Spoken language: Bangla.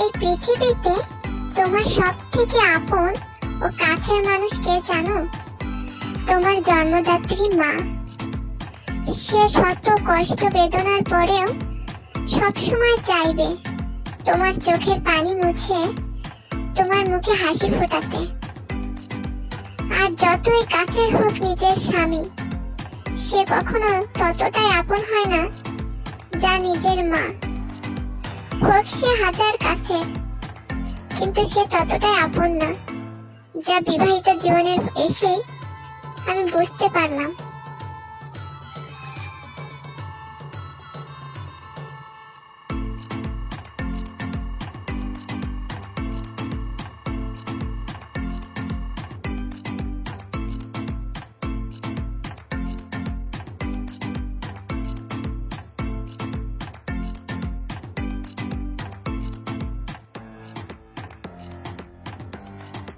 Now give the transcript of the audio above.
এই পৃথিবীতে তোমার সব থেকে আপন ও কাছের মানুষ কে জানো? তোমার জন্মদাত্রী মা। সে শত কষ্ট বেদনার পরেও সবসময় চাইবে তোমার চোখের পানি মুছে তোমার মুখে হাসি ফোটাতে। আর যতই কাছের হোক নিজের স্বামী, সে কখনো ততটাই আপন হয় না যা নিজের মা। হোক সে হাজার কাছের, কিন্তু সে ততটাই আপন না যা বিবাহিত জীবনের এসেই আমি বুঝতে পারলাম।